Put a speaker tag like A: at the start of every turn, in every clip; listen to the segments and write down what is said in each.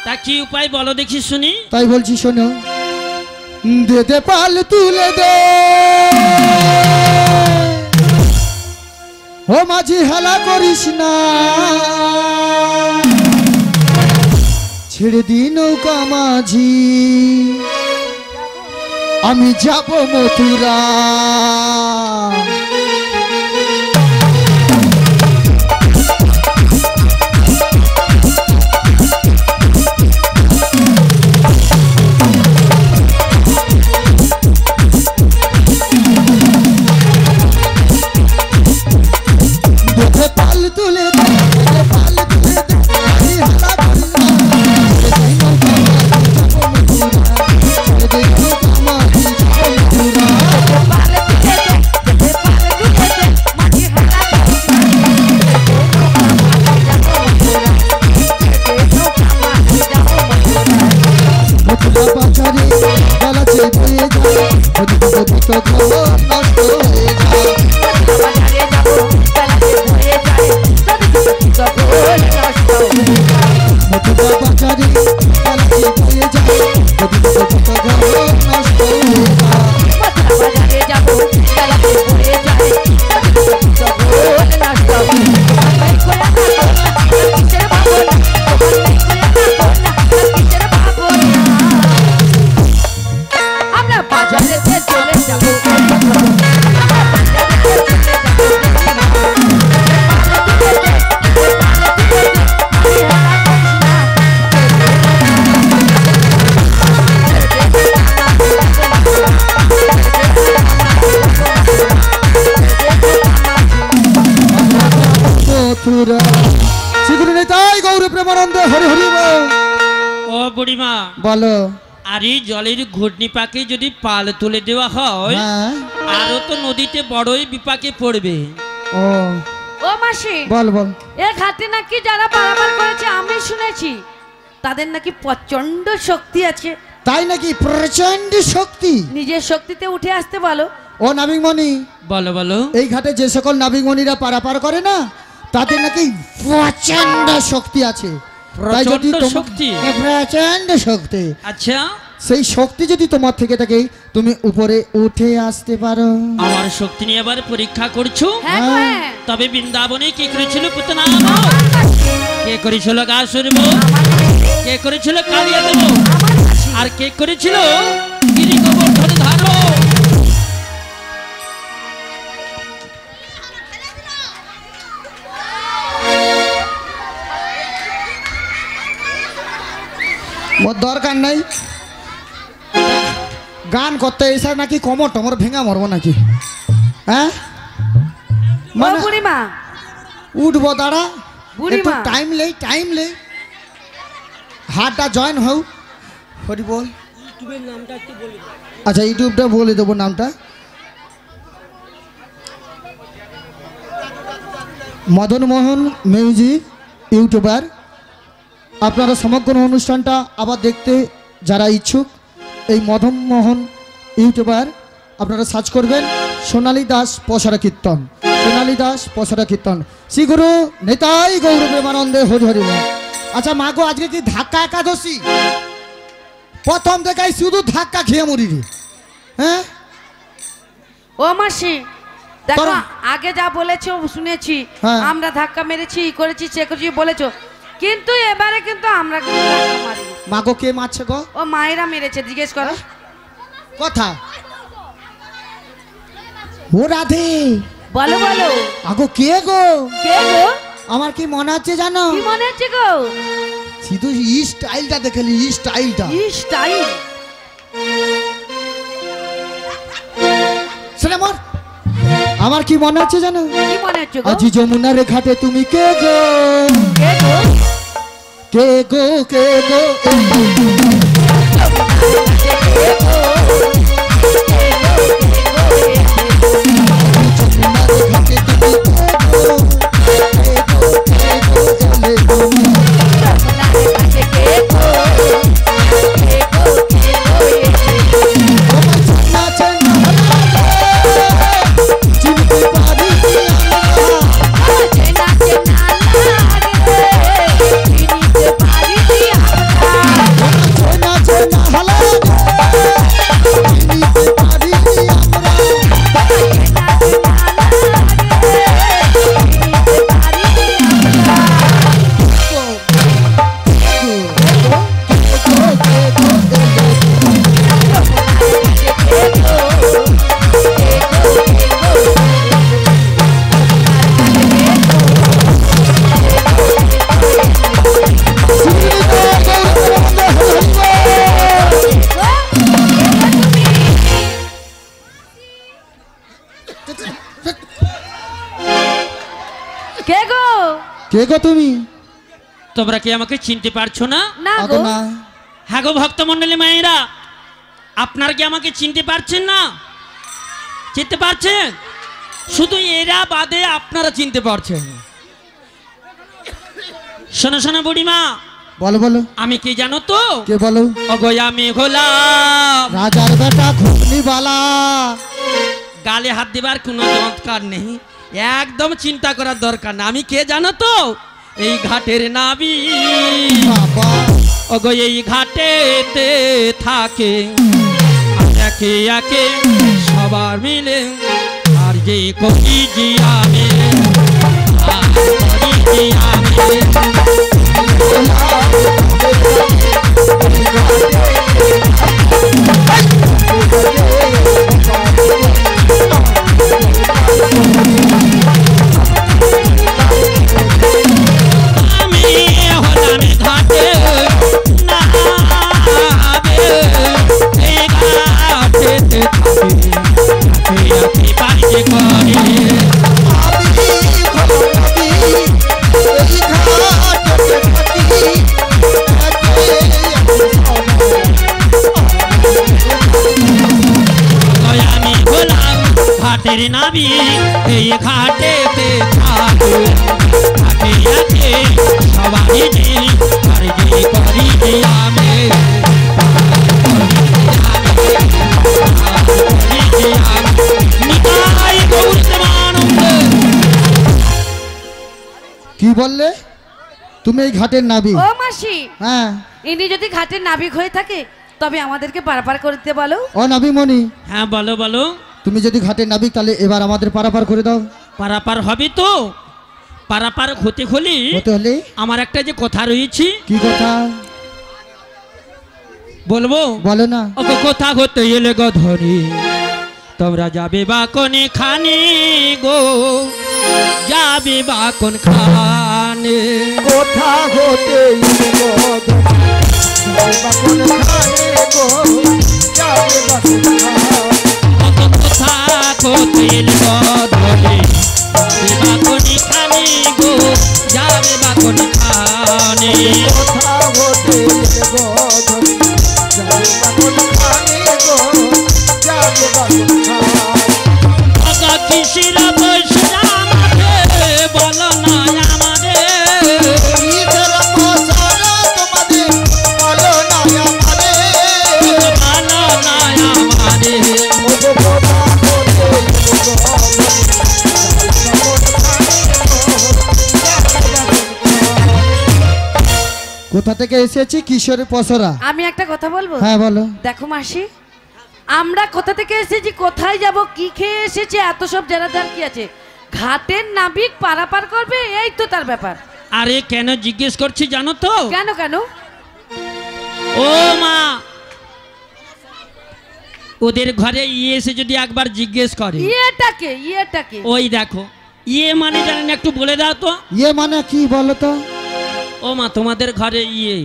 A: তা কি উপায় বলো দেখি শুনি।
B: তাই বলছি শোনো, দে দে পাল তুলে দে ও মাঝি, হেলা করিস না, ছেড়ে দি নৌকা মাঝি, আমি যাব মথুরা। বলো,
A: আর এই জলের ঘূর্ণি পাকে যদি পাল তুলে দেওয়া হয় আরো তো নদীতে বড়ই বিপাকে পড়বে।
B: ও
C: ও মাসি,
B: বল বল।
C: এ ঘাটে নাকি যারা পারাপার করেছে আমি শুনেছি তাদের নাকি প্রচন্ড শক্তি আছে।
B: তাই নাকি? প্রচন্ড শক্তি?
C: নিজের শক্তিতে উঠে আসতে বলো।
B: ও নাবিকমণি,
A: বলো বলো।
B: এই ঘাটে যে সকল নাবিকমণিরা পারাপার করে না তাদের নাকি প্রচন্ড শক্তি আছে।
A: প্রচন্ড শক্তি?
B: প্রচন্ড শক্তি।
A: আচ্ছা,
B: সেই শক্তি যদি তোমার থেকে থাকে তুমি উপরে উঠে আসতে পারো।
A: আমার শক্তি নিয়ে এবার পরীক্ষা করছো? তবে বৃন্দাবনে কি করেছিল পুতনা? কে করেছিল গাসুরব, কে করেছিল কালিয়া দেব, আর কে করেছিল গিরি গোবর্ধন ধারো।
B: মোর দরকার নাই গান করতে, এসা নাকি কোমর টমর ভেঙা মরবো নাকি? হ্যাঁ
C: মানে বুড়িমা
B: উঠবো, দাঁড়া একটু
C: বুড়িমা,
B: টাইম লে হাতটা জয়েন হও। হরি বল। আচ্ছা ইউটিউবটা বলে দেবো নামটা, মদন মোহন মিউজিক ইউটিউবার। আপনারা সমগ্র অনুষ্ঠানটা আবার দেখতে যারা ইচ্ছুক এই মদন মোহন ইউটিউবার আপনারা সার্চ করবেন সোনালী দাস পসারা কীর্তন, সোনালী দাস পসারা কীর্তন। শ্রী গুরু নেতাই গৌর প্রেমানন্দে হরি হরি। আচ্ছা মা গো, আজকে কি ধাক্কা একাদশী? প্রথম দেখাই শুধু ধাক্কা খেয়ে মরি রে। হ্যাঁ
C: ও মাসি দেখো, আগে যা বলেছো শুনেছি, আমরা ধাক্কা মেরেছি, করেছি, সে করেছি বলেছো, কিন্তু এবারে কিন্তু আমরা কিন্তু ধাক্কা মারি।
B: মা গো কে মারছে গো?
C: ও মায়েরা মেরেছে, জিজ্ঞেস করো।
B: কথা ও রাধে,
C: বলো বলো।
B: আগো কে গো?
C: কে গো?
B: আমার কি মনে হচ্ছে জানো?
C: কি মনে হচ্ছে গো?
B: শুধু স্টাইলটা দেখলি, স্টাইলটা
C: স্টাইল
B: শুনে মর। আমার কি মনে হচ্ছে জানো?
C: কি মনে হচ্ছে গো?
B: আজি যমুনার ঘাটে তুমি কে গো?
C: কে গো?
B: কে গো? কে গো? কে গো তুমি?
A: তোমরা কি আমাকে চিনতে পারছো না?
C: না
B: আগো
C: গো।
B: না।
A: হ্যাঁ গো ভক্তমণ্ডলী মায়েরা, আপনারা কি আমাকে চিনতে পারছেন না? চিনতে পারছেন? শুধু এরা বাদে আপনারা চিনতে পারছেন। শোনো শোনো বুড়িমা,
B: বলো বলো।
A: আমি কি জানো তো?
B: কে বলো?
A: ওগো আমি হলাম
B: রাজার বেটা ঘুগনিওয়ালা।
A: গালে হাত দেবার কোনো দরকার নেই, একদম চিন্তা করার দরকার না। আমি কে জানো তো? এই ঘাটের নাবি।
B: বাবা
A: ওগো এই ঘাটেতে থাকে একে একে সবার মিলে, আর যে করি যে আমি, আর করি যে আমি। আমি হলাম ঘাটে নাবে, এই ঘাটেতে থাকে একে একে বাড়ি করে। আমি হলাম ঘাটের নাবি, এই ঘাটেতে থাকে একে সবাই যে, আর যে করি যে আমি, নিতাই গৌর প্রেমানন্দ।
B: কি বললে? তুমি এই ঘাটের নাবি?
C: ও মাসি,
B: হ্যাঁ।
C: ইনি যদি ঘাটের নাবিক হয়ে থাকে তবে আমাদেরকে পারাপার করতে বলো।
B: ও নাবিমণি,
A: হ্যাঁ বলো বলো।
B: তুমি যদি ঘাটের নাবিক তাহলে এবার আমাদের পারাপার করে দাও।
A: পারাপার হবে তো? পারাপার হতে হলে
B: হতে হলে
A: আমার একটা যে কথা রয়েছে,
B: কি কথা?
A: বলবো?
B: বলো না।
A: ওকে কথা হতে এলে গো ধরি, তোমরা যাবে বা কোনে খানে গো, যাবে বা কোন খানে?
B: কোথা হতে
A: ওকে কথা হতে এলে গো ধরি, যাবে বা কোনে খানে গো, যাবে বা কোন খানে? আগা কিসের বয়সে আমাদের বলো না আমাদের, ভালো না আমাদের।
B: কোথা থেকে এসেছি? কিশোরের পসরা।
C: আমি একটা কথা বলবো?
B: হ্যাঁ বলো।
C: দেখো মাসি, আমরা কোথা থেকে এসেছি, কোথায় যাব, কি খেয়ে এসেছি, এত সব জানার কি আছে? ঘাটের নাবিক পারাপার করবে, এই তো তার ব্যাপার।
A: আরে কেন জিজ্ঞেস করছি জানো তো?
C: কেন কেন?
A: ও মা, ওদের ঘরে ইয়ে এসে যদি একবার জিজ্ঞেস করে,
C: ইয়েটাকে
A: ওই দেখো ইয়ে মানে জানেন, একটু বলে দাও তো।
B: ইয়ে মানে কি বলো তো?
A: ও মা, তোমাদের ঘরে ইয়ে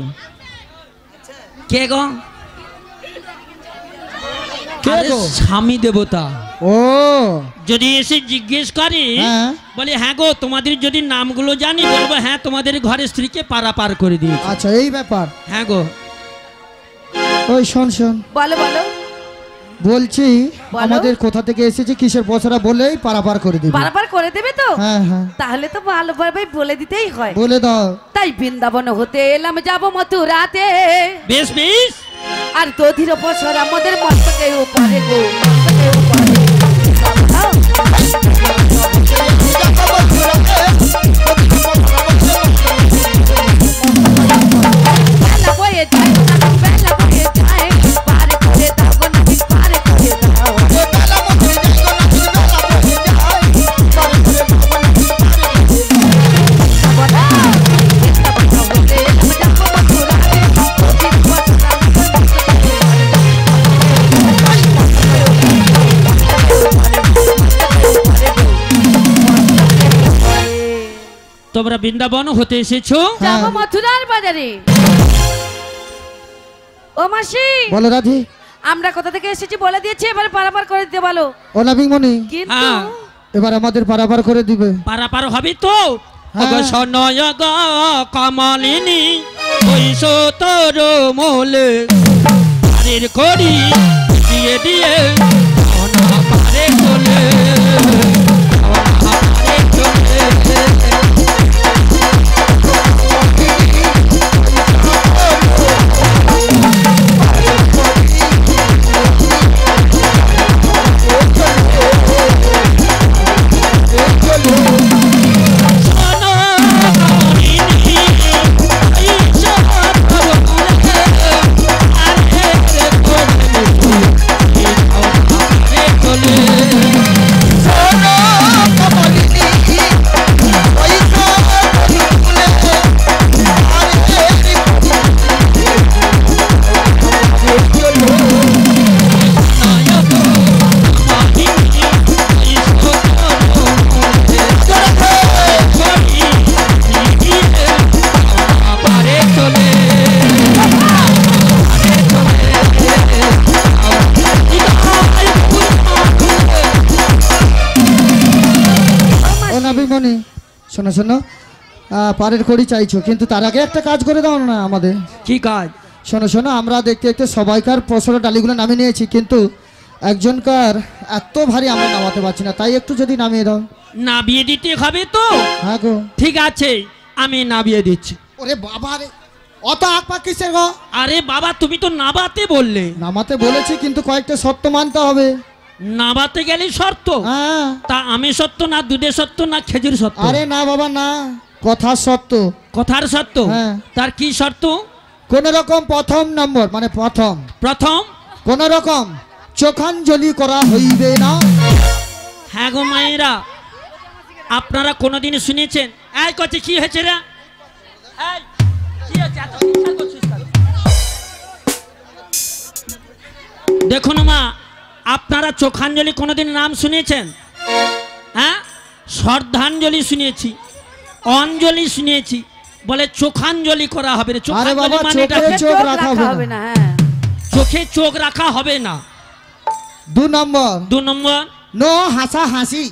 A: কে গো?
B: কে
A: আরে
B: গো?
A: স্বামী দেবতা।
B: ও
A: যদি এসে জিজ্ঞেস করে,
B: হ্যাঁ।
A: বলে হ্যাঁ গো তোমাদের যদি নামগুলো জানি, বলবো হ্যাঁ তোমাদের ঘরের স্ত্রীকে পারাপার করে দিয়েছি।
B: আচ্ছা এই ব্যাপার।
A: হ্যাঁ গো।
B: ওই শোন শোন,
C: বলো বলো।
B: বলছি
C: বলো।
B: আমাদের কোথা থেকে এসেছি কিসের পসরা বলেই পারাপার করে দিবি।
C: পারাপার করে দেবে তো?
B: হ্যাঁ হ্যাঁ
C: তাহলে তো ভালোভাবে বলে দিতেই হয়।
B: বলে দাও।
C: তাই বৃন্দাবন হতে এলাম, যাব মথুরাতে,
A: বেশ বেশ।
C: আর দধির বছর আমাদের মস্তকে উপরে গো, মস্তকে উপরে। বেলা বয়ে যায়, বেলা বয়ে যায়, পার করে দাও গো নাকি, পার করে দাও। বলা, বৃন্দাবন হতে এলাম, যাব মথুরাতে, দধির বছর আমাদের মস্তকে
A: তোমরা বৃন্দাবন হতে এসেছো?
C: যাব
B: হ্যাঁ।
C: মথুরার বাজারে। ও মাসি,
B: বলো রাধি।
C: আমরা কোথা থেকে এসেছি বলে দিয়েছি, এবার পারাপার করে দিতে বলো।
B: ও নাবিমণি,
C: কিন্তু
A: হ্যাঁ।
B: এবার আমাদের পারাপার করে দিবে।
A: পারাপার হবে তো? সনয় গো কমলিনী ওইস তোর মোলে পারের করি দিয়ে দিয়ে না পারে চলে
B: শোনো শোনো পারের কড়ি চাইছো, কিন্তু তার আগে একটা কাজ করে দাও না আমাদের।
A: কি কাজ?
B: শোনো শোনো, আমরা দেখতে দেখতে সবাইকার পসরা ডালিগুলো নামিয়ে নিয়েছি, কিন্তু একজনকার এত ভারী আমরা নামাতে পারছি না, তাই একটু যদি নামিয়ে দাও।
A: নামিয়ে দিতে হবে তো?
B: হ্যাঁ গো।
A: ঠিক আছে, আমি নামিয়ে দিচ্ছি।
B: ওরে বাবা রে, অত আকপাক কিসের গো?
A: আরে বাবা, তুমি তো নামাতে বললে।
B: নামাতে বলেছি, কিন্তু কয়েকটা শর্ত মানতে হবে।
A: নামাতে গেলে শর্ত?
B: হ্যাঁ।
A: তা আমি সত্য না দুধের সত্য না খেজুর সত্য?
B: আরে না বাবা না, কথার সত্য।
A: কথার সত্য?
B: হ্যাঁ।
A: তার কি শর্ত?
B: কোন রকম প্রথম নম্বর মানে প্রথম কোন রকম চোখাঞ্জলি করা হইবে না।
A: হ্যাঁ গো মায়েরা, আপনারা কোনোদিন শুনেছেন? এই করছে কি হয়েছে রে? এই কি হয়েছে? এত চিৎকার করছিস কেন? দেখুন মা, আপনারা চোখাঞ্জলি কোনোদিন নাম শুনেছেন? হ্যাঁ, শ্রদ্ধাঞ্জলি শুনেছি, অঞ্জলি শুনেছি, বলে চোখাঞ্জলি করা হবে। চোখাঞ্জলি মানে
B: চোখ রাখা হবে না।
A: চোখে চোখ রাখা হবে না।
B: 2 নম্বর নো হাসা হাসি।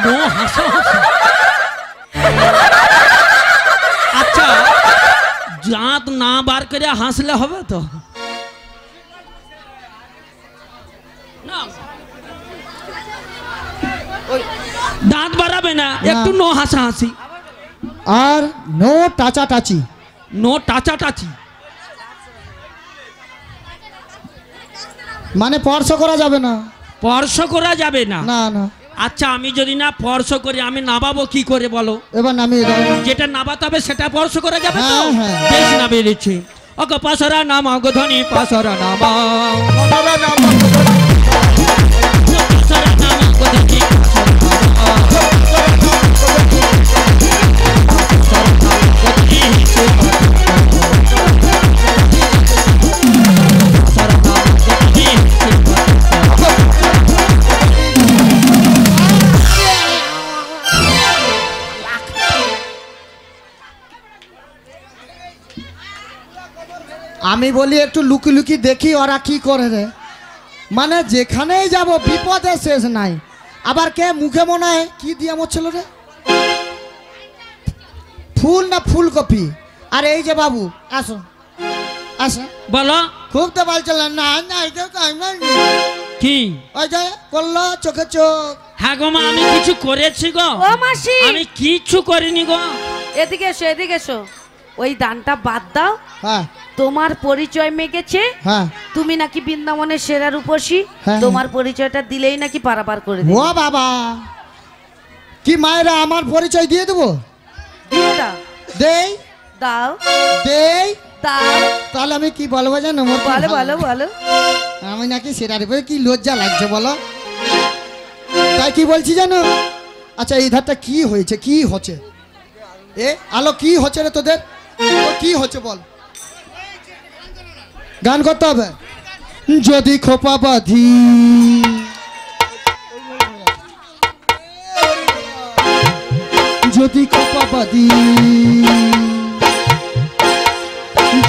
A: নো হাসা হাসি? আচ্ছা, দাঁত না বার করে হাসলে হবে তো? দাঁত বাড়াবে না, একটু নো হাসা হাসি।
B: আর নো টাচা টাচি।
A: নো টাচা টাচি
B: মানে স্পর্শ করা যাবে না।
A: স্পর্শ করা যাবে না?
B: না না।
A: আচ্ছা, আমি যদি না স্পর্শ করি আমি নামাবো কি করে বলো?
B: এবার নামিয়ে দাও।
A: যেটা নামাতে হবে সেটা স্পর্শ করা যাবে তো?
B: হ্যাঁ।
A: বেশ, নামিয়ে দিচ্ছি। ওগো পাশরা নামা গো ধনী, পাশরা নামা, পাশরা নামা গো ধনী,
B: আমি বলি একটু লুকি লুকি দেখি ওরা কি করে রে। মানে যেখানেই যাব বিপদে শেষ নাই। আবার কে মুখে মনে হয় কি দিয়ে মরছিল রে, ফুল না ফুলকপি। আর এই যে বাবু আসো আসো,
A: বলো।
B: খুব তো বলছিল না না
A: কি
B: ওই যে করলো চোখে চোখ।
A: হ্যাঁ গো মা, আমি কিছু করেছি গো?
C: ও মাসি,
A: আমি কিছু করিনি গো।
C: এদিকে এসো, এদিকে এসো। ওই দানটা বাদ দাও।
B: হ্যাঁ।
C: তোমার পরিচয় মেগেছে।
B: হ্যাঁ।
C: তুমি নাকি বৃন্দাবনের সেরা রূপসী। তোমার পরিচয়টা দিলেই নাকি পারাপার করে দেবে।
B: ও বাবা, কি মায়েরা আমার পরিচয় দিয়ে দেবো?
C: দিয়ে দাও।
B: দেই
C: দাও
B: দেই
C: দাও।
B: তাহলে আমি কি বলবো জানো?
C: বলো বলো বলো।
B: আমি নাকি সেরা রূপে, কি লজ্জা লাগছে বলো। তাই কি বলছি জানো? আচ্ছা, এই ধারটা কি হয়েছে, কি হচ্ছে? এ আলো কি হচ্ছে রে তোদের? কি হচ্ছে বল? গান করতে হবে। যদি খোপা বাঁধি, যদি খোপা বাঁধি,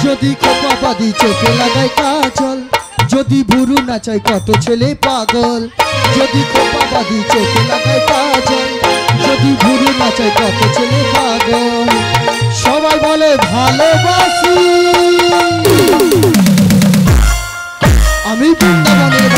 B: যদি খোপা বাঁধি চোখে লাগাই কাজল, যদি বুড়ু নাচাই কত ছেলে পাগল, যদি খোপা বাঁধি চোখে লাগাই কাজল, যদি ঘুরে নাচাই কত ছেলে পাগল সবাই বলে ভালোবাসি আমি বৃন্দাবনের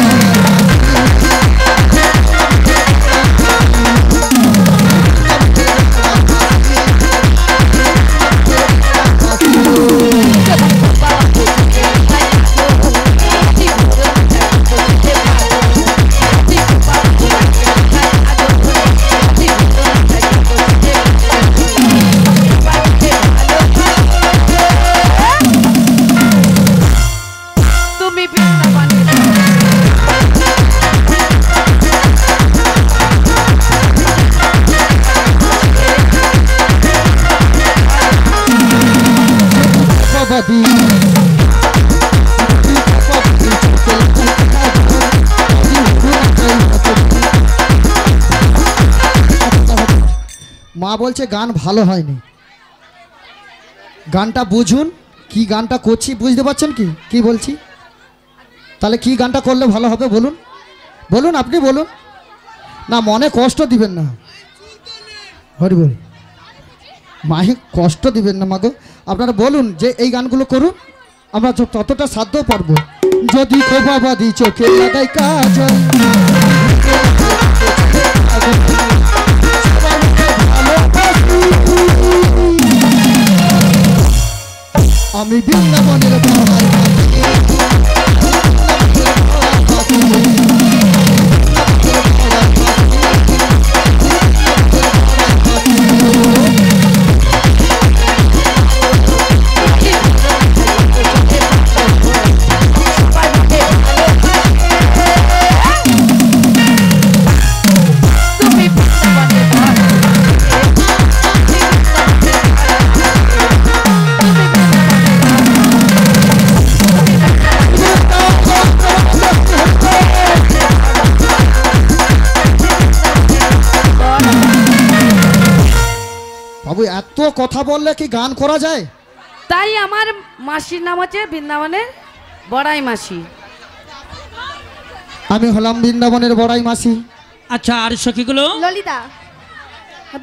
B: মা বলছে গান ভালো হয়নি গানটা বুঝুন কি গানটা করছি বুঝতে পারছেন কি কি বলছি তাহলে কি গানটা করলে ভালো হবে বলুন বলুন আপনি বলুন না মনে কষ্ট দিবেন না হরি বল মাহে কষ্ট দিবেন না মাগো আপনারা বলুন যে এই গানগুলো করুন আমরা ততটা সাধ্য পারবো যদি খোবাবাদি চোখে লাগাই কাজল আমি বৃন্দাবনের বাবু এত কথা বললে কি গান করা যায়
C: তাই আমার মাসির নাম হচ্ছে বৃন্দাবনের বড়াই মাসি
B: আমি হলাম বৃন্দাবনের বড়াই মাসি
A: আচ্ছা আর সখীগুলো
D: ললিতা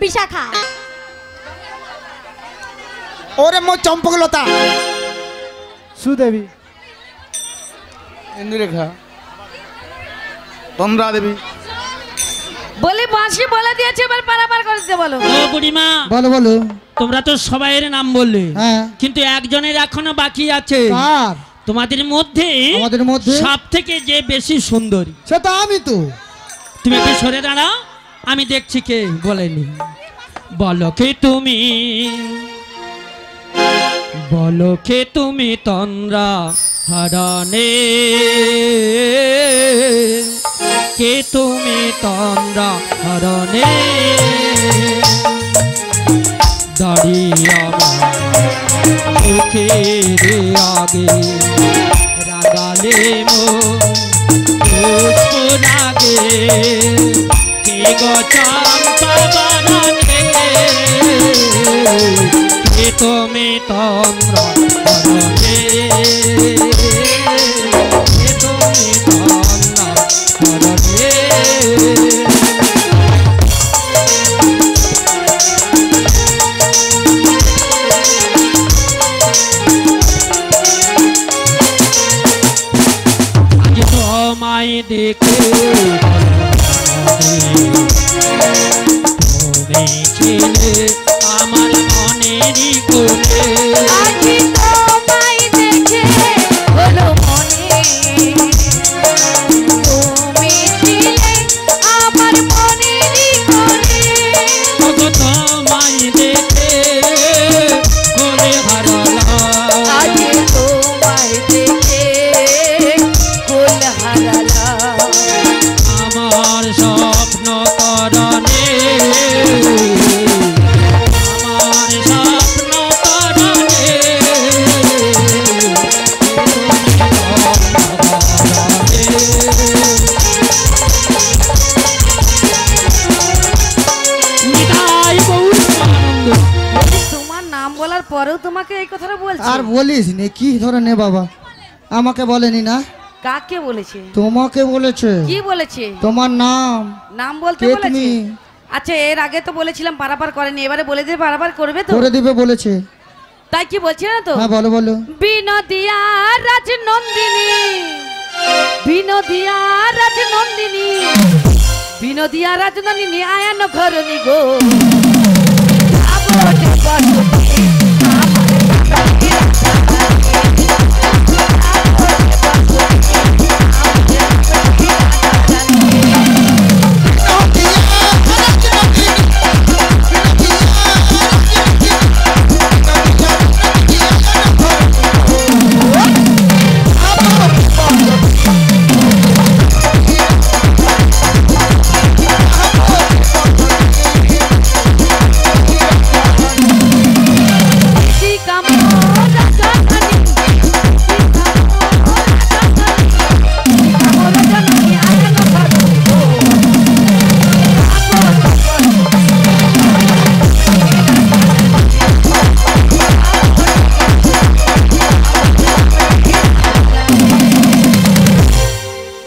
D: বিশাখা
E: ওরে মো চম্পকলতা সুদেবী ইন্দুরেখা তন্দ্রা দেবী
C: বলি মাসি বলে দিয়েছে এবার পারাপার করে দিতে বলো
A: ও বুড়িমা
B: বলো বলো
A: তোমরা তো সবাইয়ের নাম বললে
B: হ্যাঁ
A: কিন্তু একজনের এখনো বাকি আছে
B: কার
A: তোমাদের মধ্যে
B: আমাদের মধ্যে
A: সব থেকে যে বেশি সুন্দরী
B: সেটা আমি তো
A: তুমি একটু সরে দাঁড়াও আমি দেখছি কে বলেনি বলো কে তুমি বলো কে তুমি তন্দ্রা হারানে কে তুমি তন্দ্রা হারানে দাঁড়িয়ে আমার চোখের আগে রাগালে পুষ্প লাগে কে গো চম্পা বানানে কে তুমি তন্দ্রা হারানে কে তুমি তন্দ্রা হারানে তোমায় দেখে তুমি ছিলে আমার মনেরই কোণে
C: আজি তোমায় দেখে হলো মনে তুমি ছিলে আমার মনেরই কোণে
A: তোমায় দেখে কোলে হারালাম
C: আজি তোমায় দেখে কোল হারালাম
A: আমার স্বপ্ন করণে আমার স্বপ্ন করণে নিতাই গৌর আনন্দ
C: তোমার নাম বলার পরেও তোমাকে এই কথাটা বলছি
B: আর বলিস নি কি ধরনের বাবা আমাকে বলেনি না
C: কাকে বলেছে
B: তোমাকে বলেছে
C: কি বলেছে
B: তোমার নাম
C: নাম বলতে
B: কে
C: বলেছে
B: তুমি
C: আচ্ছা এর আগে তো বলেছিলাম পারাপার করেনি, এবারে বলে দিবে পারাপার করবে তো?
B: করে দিবে বলেছে।
C: তাই কি বলছি না তো?
B: হ্যাঁ বলো বলো।
C: বিনোদিয়া রাজনন্দিনী, বিনোদিয়া রাজনন্দিনী, বিনোদিয়া রাজনন্দিনী আয়ান ঘরণী গো।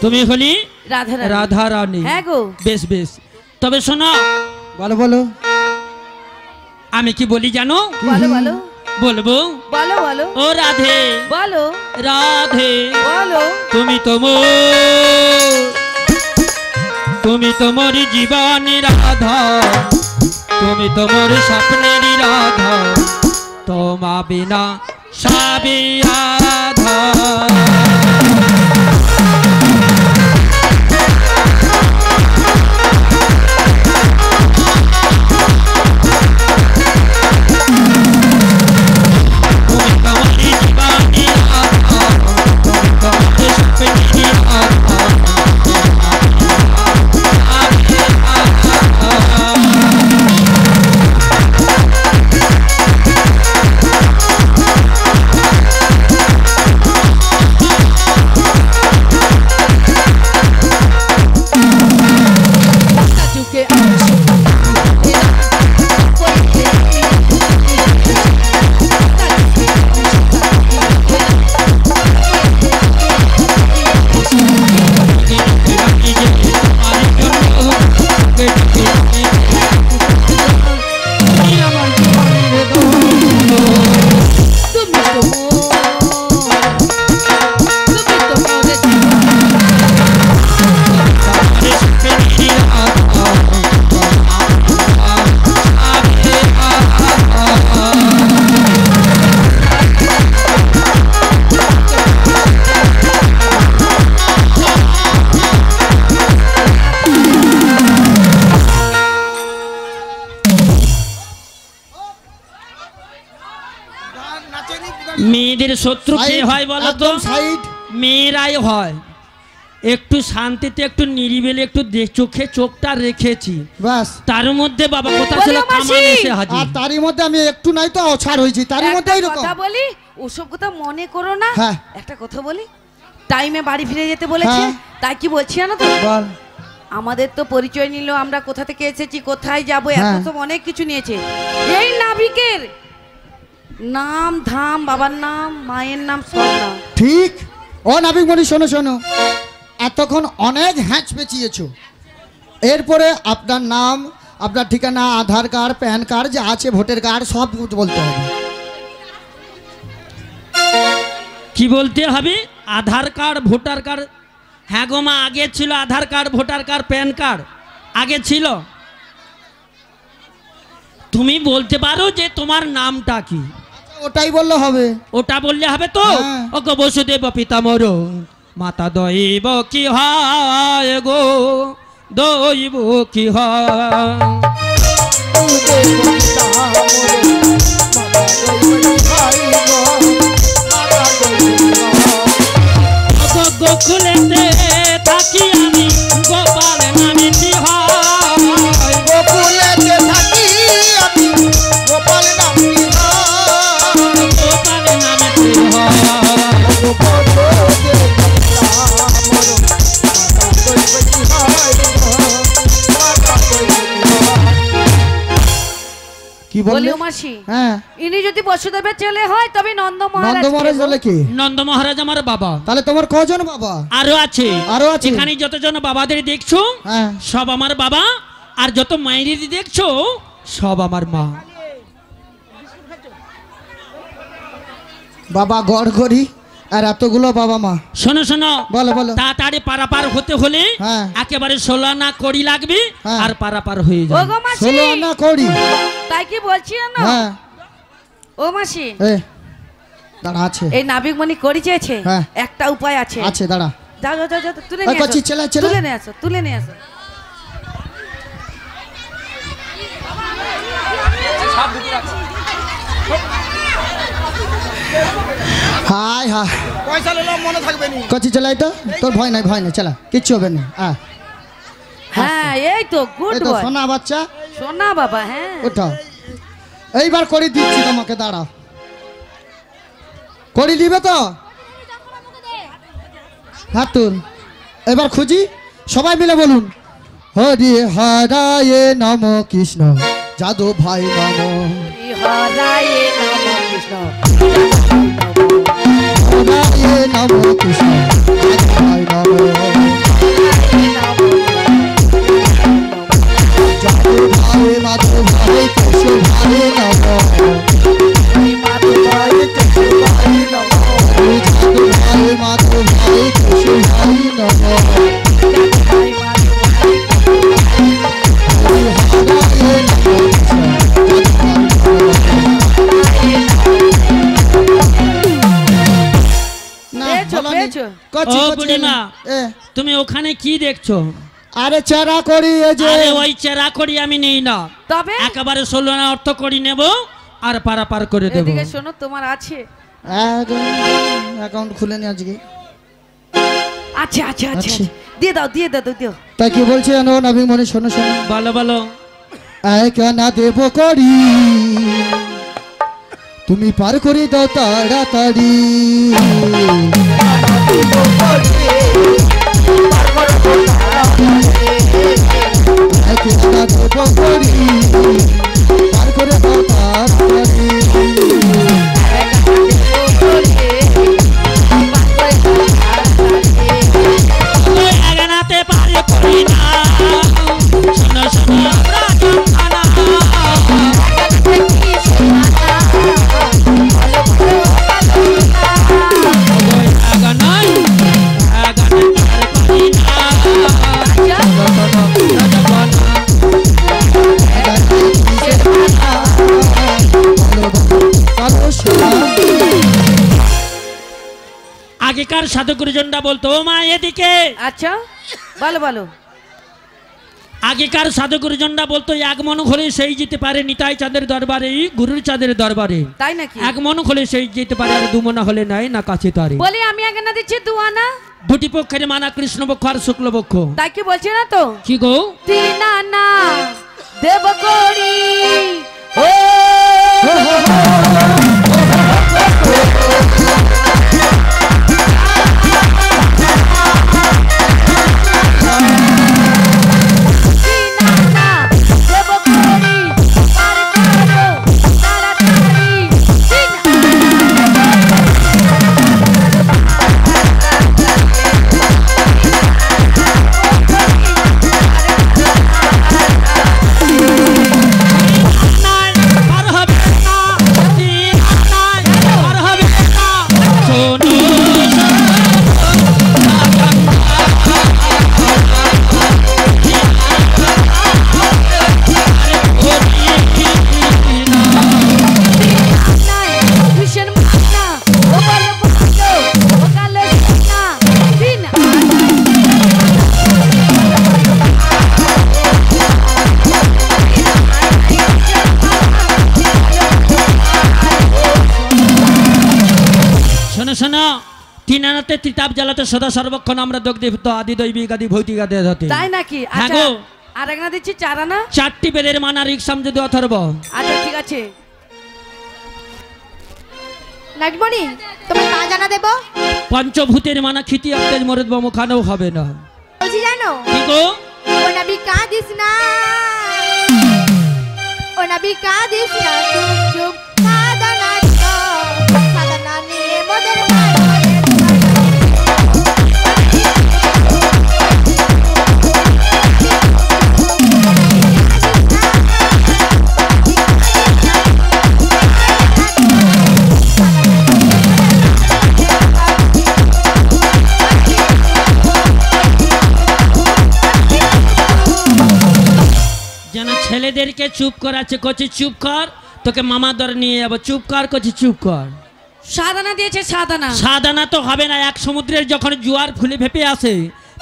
A: তুমি হলি
C: রাধা
A: রাধা রানী।
C: হ্যাঁ গো।
A: বেশ বেশ, তবে শোনো।
B: বলো বলো।
A: আমি কি বলি জানো?
C: বলো বলো।
A: বলবো?
C: বলো বলো।
A: ও রাধে,
C: বলো
A: রাধে,
C: বলো।
A: তুমি তোমার জীবনের রাধা, তুমি তোমার স্বপ্নের রাধা, তোমা বিনা সবই আধা। মেয়েদের শত্রু কে হয় বলো তো? মেয়েরাই হয়। একটু শান্তিতে একটু নিরিবিলি একটু চোখে চোখটা রেখেছি বাস, তার মধ্যে বাবা কথা ছিল কামান এসে হাজির।
B: আর তারই মধ্যে আমি একটু নাই তো ছাড় হয়েছি, তারই মধ্যে এরকম
C: কথা বলি। ওসব কথা মনে করো না। একটা কথা বলি, টাইমে বাড়ি ফিরে যেতে বলেছে, তাই কি বলছি না তো? বল। আমাদের তো পরিচয় নিল, আমরা কোথা থেকে এসেছি, কোথায় যাব, এত সব অনেক কিছু নিয়েছে। এই নাবিকের নাম ধাম, বাবার নাম, মায়ের নাম, সব নাম
B: ঠিক। ও নাবিক মনি শোনো শোনো, এতক্ষণ অনেক হ্যাঁচ পেঁচিয়েছো, এরপরে আপনার নাম, আপনার ঠিকানা, আধার কার্ড, প্যান কার্ড যা আছে, ভোটার কার্ড, সব বলতে হবে।
A: কি বলতে হবে? Aadhaar card, voter card? হ্যাঁ গো মা, আগে ছিল Aadhaar card, voter card, PAN card আগে ছিল। তুমি বলতে পারো যে তোমার নামটা কি?
B: ওটাই বললে হবে।
A: ওটা বললে হবে তো? ও গো বসুদেব পিতামর মাতা দৈব কি হয় গো, দৈব কি হয়। গোকুলেতে থাকি আমি, গোপাল নামে কি হয়।
E: গোকুলেতে থাকি আমি, গোপাল নামে কি হয়।
A: গোপাল নামে কি হয়।
B: কি বললে
C: মাসি?
B: হ্যাঁ,
C: ইনি যদি বসুদেবের ছেলে হয় তবে নন্দ মহারাজ।
B: নন্দ মহারাজ বলে কি?
A: নন্দ মহারাজ আমার বাবা।
B: তাহলে তোমার কজন বাবা?
A: আরো আছে,
B: আরো আছে।
A: এখানে যতজন বাবাদের দেখছো সব আমার বাবা। আর যত মায়েরি দেখছো সব আমার মা।
B: বাবা গড় করি আর এতগুলো বাবা মা।
A: শোনো শোনো,
B: বলো বলো।
A: তাড়াতাড়ি পারাপার হতে হলে একেবারে 16 আনা কড়ি লাগবে আর পারাপার হয়ে যাবে।
B: 16 আনা কড়ি
C: তাই কি বলছি না?
B: হ্যাঁ
C: ও মাসি
B: দাঁড়া আছে,
C: এই নাবিকমণি করি চেয়েছে, একটা উপায় আছে।
B: আছে দাঁড়া,
C: যাও যাও যাও তুলে নিয়ে আসো, তুলে নিয়ে আসো, তুলে নিয়ে আসো।
B: হাই হাই
E: পয়সা নিলাম মনে থাকবে নি।
B: কচি চালাই তো, তোর ভয় নাই ভয় নাই, চালা কিচ্ছু হবে না।
C: হ্যাঁ এই তো গুড বয়,
B: সোনা বাচ্চা,
C: সোনা বাবা। হ্যাঁ
B: ওঠো, এইবার করে দিচ্ছি তোমাকে, দাঁড়াও। করে দিবে তো? হাত তুল, এবার খুঁজি, সবাই মিলে বলুন হরি হরায়ে নম কৃষ্ণ যাদু ভাই নম,
C: হরায়ে নম কৃষ্ণ,
B: হরায়ে নম কৃষ্ণ যাদু ভাই নম, যাদু ভাই মাধু ভাই কৃষ্ণ ভাই নম,
C: মাধু ভাই
B: কৃষ্ণ ভাই নম, যাদু ভাই মাধু ভাই কৃষ্ণ ভাই নম,
C: ভাই মাধু ভাই
B: হরায়ে নম কৃষ্ণ
A: তুমি ওখানে কি দেখছো?
B: আরে চেরা করি, এই যে
A: ওই চেরা করি আমি নেই না, তবে একেবারে 16 আনা অর্থ করি নেব আর পারাপার করে দেব।
C: এদিকে শোনো, তোমার আছে
B: অ্যাকাউন্ট খুলে নি আজকে।
C: আচ্ছা আচ্ছা আচ্ছা দিয়ে দাও দিয়ে দাও দিও।
B: তাই কি বলছি জানো নবীন মনে, শোনো শোনো,
A: বলো বলো।
B: কেনা দেব করি তুমি পার করে দাও তাড়াতাড়ি, কেনা দেব করি পার করে দাও তাড়াতাড়ি,
A: আগেকার সাধু গুরুজনরা বলতো ও মা এদিকে।
C: আচ্ছা বলো বলো।
A: আগেকার সাধু গুরুজনরা বলতো এক মন হলে সেই যেতে পারে নিতাই চাঁদের দরবারে, গুরুর চাঁদের দরবারে।
C: তাই নাকি?
A: এক মন হলে সেই যেতে পারে, আর 2 মন হলে নাই না কাছে তারে।
C: বলি আমি আগে না দিচ্ছি 2 আনা।
A: দুটি পক্ষের মানা কৃষ্ণ পক্ষ আর শুক্ল পক্ষ।
C: তাই কি বলছি না তো?
A: কি গো?
C: 3 আনা দেব করি ও
A: তিতাব জ্বালাতে সদা সর্বক্ষণ আমরা দগ্ধীভূত আদি দৈবিক আদি ভৌতিক আদি হতে।
C: তাই নাকি?
A: হ্যাঁ গো।
C: আর এক না দিচ্ছি 4 আনা।
A: 4টি বেদের মানা রিকসাম যদি অথর্ব।
C: আচ্ছা ঠিক আছে।
D: নাগমণি তোমার পা জানা দেব।
A: পঞ্চভূতের মানা খিতি আপতেজ মরদ মুখানেও হবে না।
D: বলছি জানো?
A: কি গো?
D: ও নবী কাঁদিস না, ও নবী কাঁদিস না, চুপ চুপ কাঁদনা গো, কাঁদনা নিয়ে মোদের
A: মেয়েদেরকে চুপ করাচ্ছে, করছে চুপ কর, তোকে মামা দর নিয়ে যাবো, চুপ কর, করছে চুপ কর।
C: সাদানা দিয়েছে, সাদানা।
A: সাদানা তো হবে না, এক সমুদ্রের যখন জোয়ার ফুলে ভেপে আসে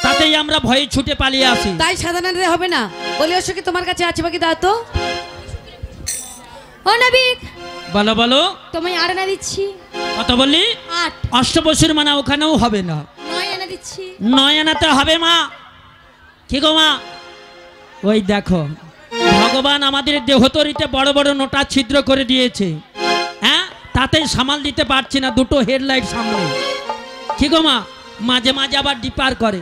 A: তাতেই আমরা ভয়ে ছুটে পালিয়ে আসি।
C: তাই সাদানা দিতে হবে না। বলি ওর কি তোমার কাছে আছে বাকি দাও তো।
D: ও নাবিক,
A: বলো বলো।
D: তোমায় 8 আনা দিচ্ছি।
A: কত বললি?
D: 8।
A: অষ্টবসুর মানে ওখানেও হবে না,
D: 9 আনা দিচ্ছি।
A: 9 আনাতে হবে মা। কি গো মা? ওই দেখো ভগবান আমাদের দেহতরিতে বড় বড় নোটা ছিদ্র করে দিয়েছে, হ্যাঁ, তাতে সামাল দিতে পারছি না, দুটো হেডলাইট সামনে। কি গো মা? মাঝে মাঝে আবার ডিপার করে।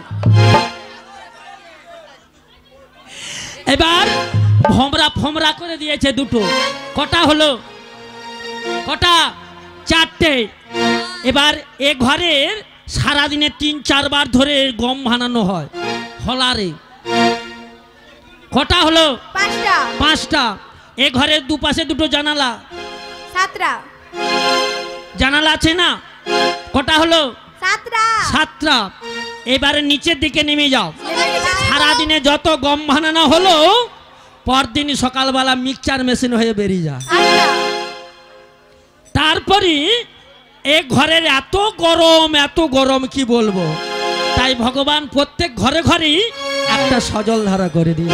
A: এবার ভমরা ফমরা করে দিয়েছে দুটো। কটা হলো? কটা? 4টে। এবার এ ঘরের সারাদিনে 3-4 বার ধরে গম ভানানো হয় হলারে। কটা হলো?
D: 5টা।
A: 5টা। এ ঘরের দুপাশে দুটো জানালা।
D: 7টা।
A: জানালা আছে না? কটা হলো?
D: 7টা।
A: 7টা। এবারে নিচের দিকে নেমে যাও। সারাদিনে যত গম ভানানো হলো পরদিন সকালবেলা মিক্সচার মেশিন হয়ে বেরিয়ে যায়। তারপরে এ ঘরের এত গরম কি বলবো। তাই ভগবান প্রত্যেক ঘরে ঘরেই একটা সজল ধারা করে দিল।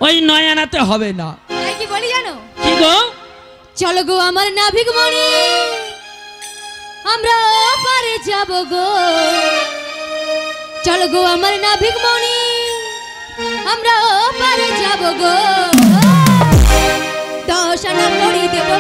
A: ওই 9 আনাতে হবে না।
D: তাই কি বলি জানো?
A: কি গো?
D: চলো গো আমার নাভিক মণি, আমরা পারে যাব গো। চলো গো আমার নাভিক মণি, আমরা পারে যাব গো। 10 আনা করে দেব।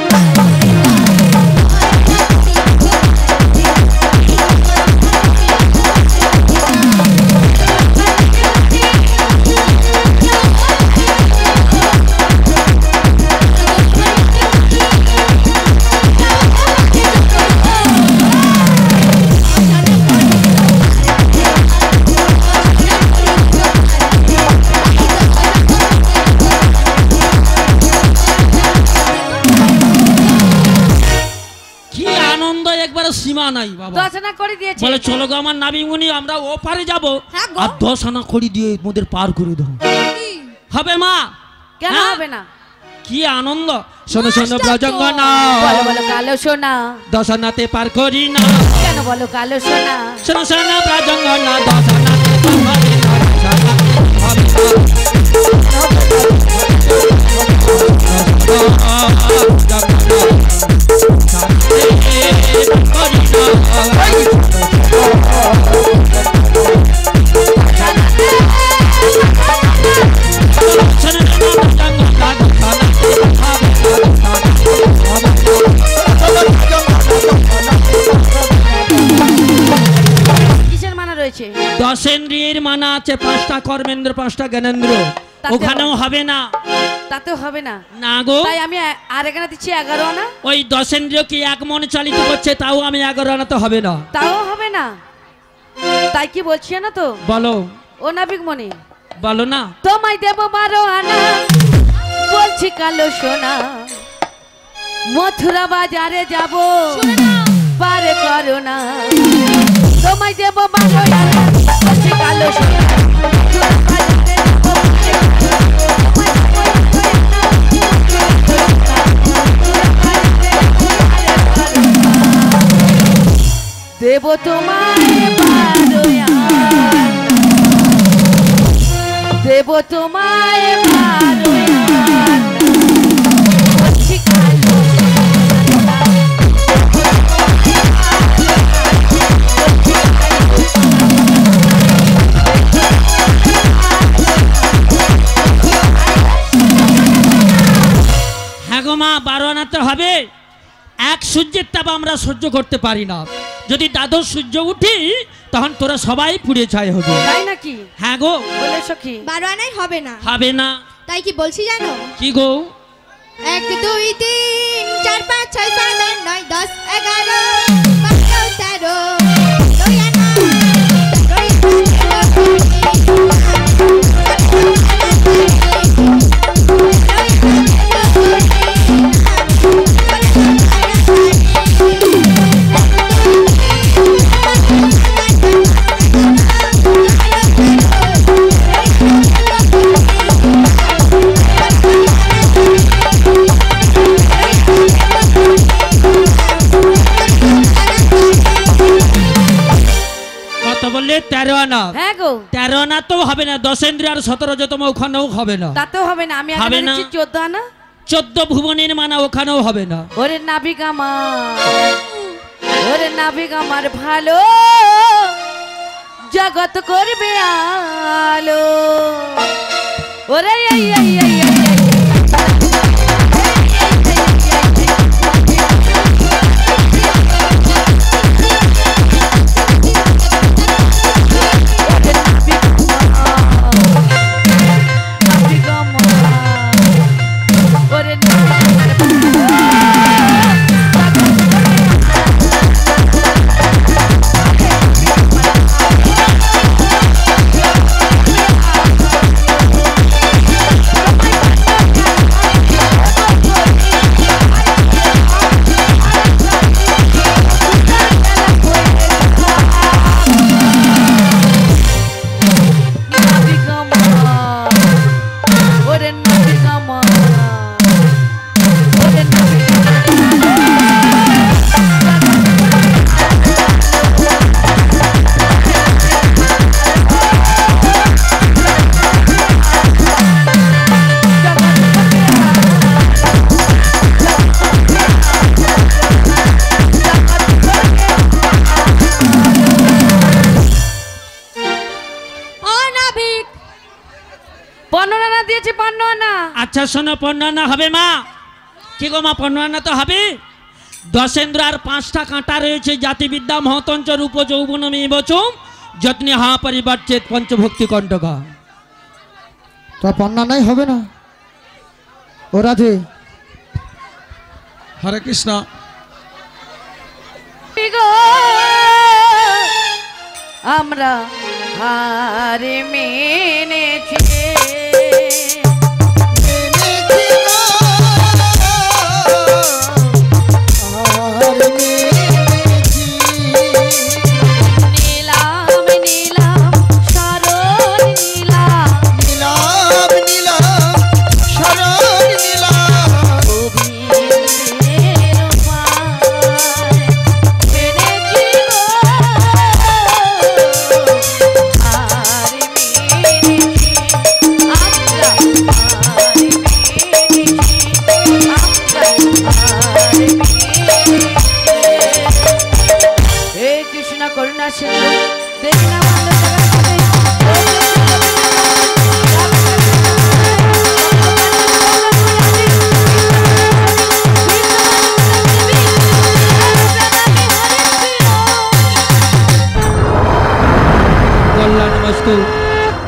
A: সীমা নাই বাবা।
C: 10 আনা করে দিয়েছে।
A: বলে চলো গো আমার নাবিমুনি, আমরা ও পারে যাব।
D: হ্যাঁ গো।
A: আর 10 আনা করে দিয়ে মোদের পার করে দাও। হবে মা?
C: কেন
A: হ্যাঁ?
C: হবে না?
A: কি আনন্দ। শোনো শোনো ব্রজঙ্গনা,
C: বলো বলো কালো সোনা,
A: 10 আনাতে পার করি না।
C: কেন বলো কালো সোনা?
A: শোনো শোনো ব্রজঙ্গনা, 10 আনাতে পার করি না।
C: কিসের মানা রয়েছে?
A: 10 ইন্দ্রিয়ের মানা আছে, 5টা কর্মেন্দ্র, 5টা জ্ঞানেন্দ্র। ওখানেও হবে না।
C: তাতেও হবে না
A: না গো।
C: তাই আমি আর এখানে দিচ্ছি 11 আনা।
A: ওই 10 ইন্দ্রিয় কি এক মনে চালিত করছে, তাও আমি 11 আনাতে হবে না।
C: তাও হবে না। তাই কি বলছি না তো?
A: বলো।
C: ও নাবিক মনি,
A: বলো না।
C: তোমায় দেব 12 আনা, বলছি কালো সোনা, মথুরা বাজারে যাব, পারে করো না। তোমায় দেব 12 আনা, বলছি কালো সোনা, মথুরা বাজারে যাব, পারে করো না। দেব তোমায় 12 আনা, দেব তোমায় 12 আনা, বলছি কালো
A: হ্যাঁ গো মা, 12 আনাতে হবে। এক সূর্যের তাপ আমরা সহ্য করতে পারি না। যদি দ্বাদশ সূর্য উঠি তখন তোরা সবাই পুড়ে ছাই হবে।
C: তাই নাকি?
A: হ্যাঁ গো।
C: বলে সখী
D: 12 আনাই হবে না।
A: হবে না।
D: তাই কি বলছি জানো?
A: কি গো?
D: 1 2 3 4 5 6 7 8 9 10 11 12 13 2 আনা।
A: 13 আনা।
C: হ্যাঁ গো
A: 13 আনা তো হবে না, 10 ইন্দ্রিয় আর 17 ওখানেও হবে না।
C: তাতেও হবে না, আমি আগে বলেছি 14 আনা।
A: 14 ভুবনের মানা ওখানেও হবে না।
C: ওরে নাবিক আমার, ওরে নাবিক আমার ভালো জগৎ করবে আলো। ওরে এই এই এই এই আচ্ছা শোনো, 15 আনা হবে মা? কি গো মা, 15 আনা তো হবে। 10 ইন্দ্র আর 5টা কাঁটা রয়েছে, জাতিবিদ্যা মহতঞ্চ রূপ যৌবন মেবচম যত্নে হা পরিবারচেত পঞ্চভক্তি কণ্টকা।
B: তো 15 আনাই হবে না? ও রাধে,
E: হরে কৃষ্ণ।
C: আমরা হারে মেনেছি,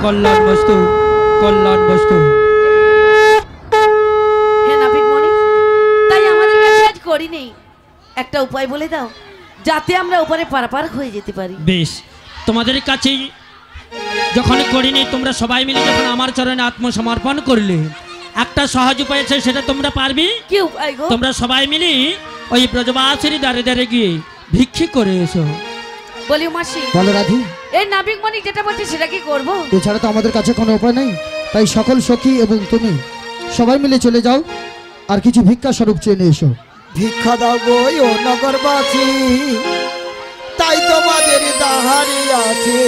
A: কল্যাণ বস্তু কল্যাণ বস্তু।
C: হে নাবিক মনি, তাই আমাদের কাছে আজ করি নেই, একটা উপায় বলে দাও যাতে আমরা উপরে পারাপার হয়ে যেতে পারি।
A: বেশ, তোমাদের কাছে যখন করিনি, তোমরা সবাই মিলে যখন আমার চরণে আত্মসমর্পণ করলে, একটা সহজ উপায় আছে, সেটা তোমরা পারবে।
C: কি উপায় গো?
A: তোমরা সবাই মিলে ওই ব্রজবাসীর দ্বারে দ্বারে গিয়ে ভিক্ষে করে এসো।
C: বলি মাসি,
B: বলো রাধি।
C: এই নাবিক মনি যেটা বলছে সেটা কি করবো?
B: এছাড়া তো আমাদের কাছে কোনো উপায় নেই, তাই সকল সখী এবং তুমি সবাই মিলে চলে যাও আর কিছু ভিক্ষা স্বরূপ চেয়ে নিয়ে এসো।
E: ভিক্ষা দাও গো ও নগরবাসী, তাই তোমাদের দাহারি আছে।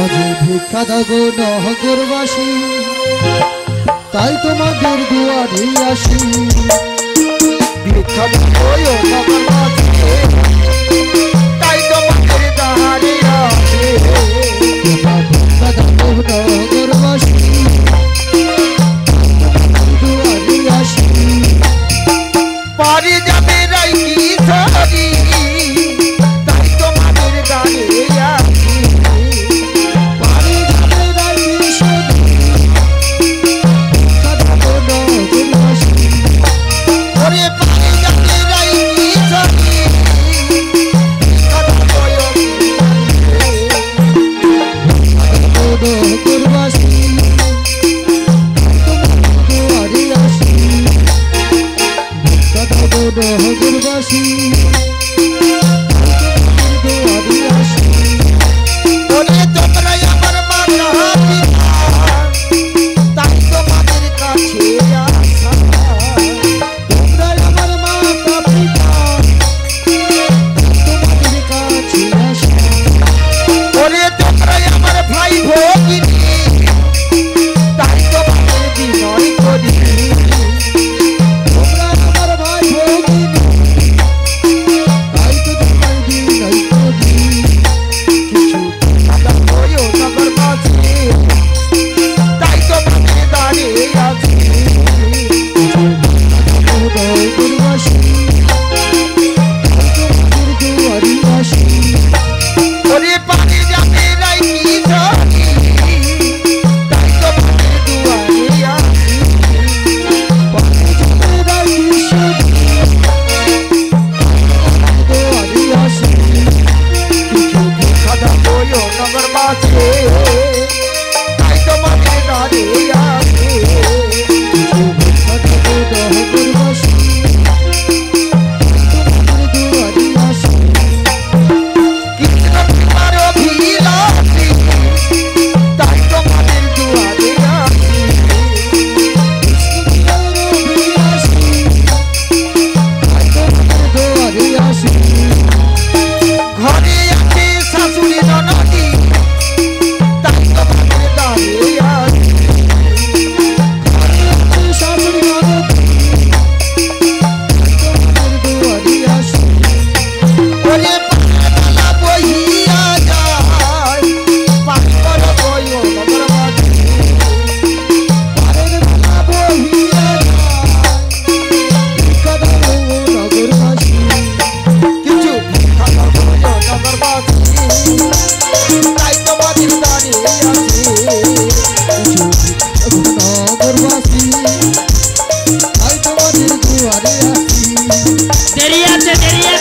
B: আজ ভিক্ষা দাও গো নগরবাসী, তাই তোমাদের দুয়ারে আসি।
E: ভিক্ষা দাও গো ও নগরবাসী, তাই তোমাদের দাহারি আছে।
B: ভিক্ষা দাও গো নগরবাসী, দুয়ারে আসি।
E: পারি যাবে রাই কি সারি, তাই তোমাদের গানে আসি।
B: পারি যাবে রাই কি সারি, ভিক্ষা দাও গো নগরবাসী।
E: ওরে পারি যাবে রাই কি সারি, ভিক্ষা দাও গো
B: নগরবাসী, দুয়ারে আসি। ভিক্ষা দাও গো নগরবাসী, দুয়ারে আসি।
E: ওরে তোমরা আমার মাতা পিতা, তাই তোমাদের কাছে আসা।
B: তোমরা আমার মাতা পিতা, তোমাদের কাছে আসি।
E: ওরে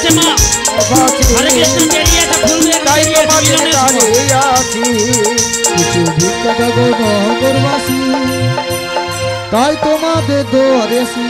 A: আছে মা হরে কৃষ্ণ দেরি আছে ফুল
E: তাই তোমাদের দাঁড়িয়ে আছি
B: কিছু ভিক্ষা দেবো নগরবাসী তাই তোমাদের দোয়ারে আসি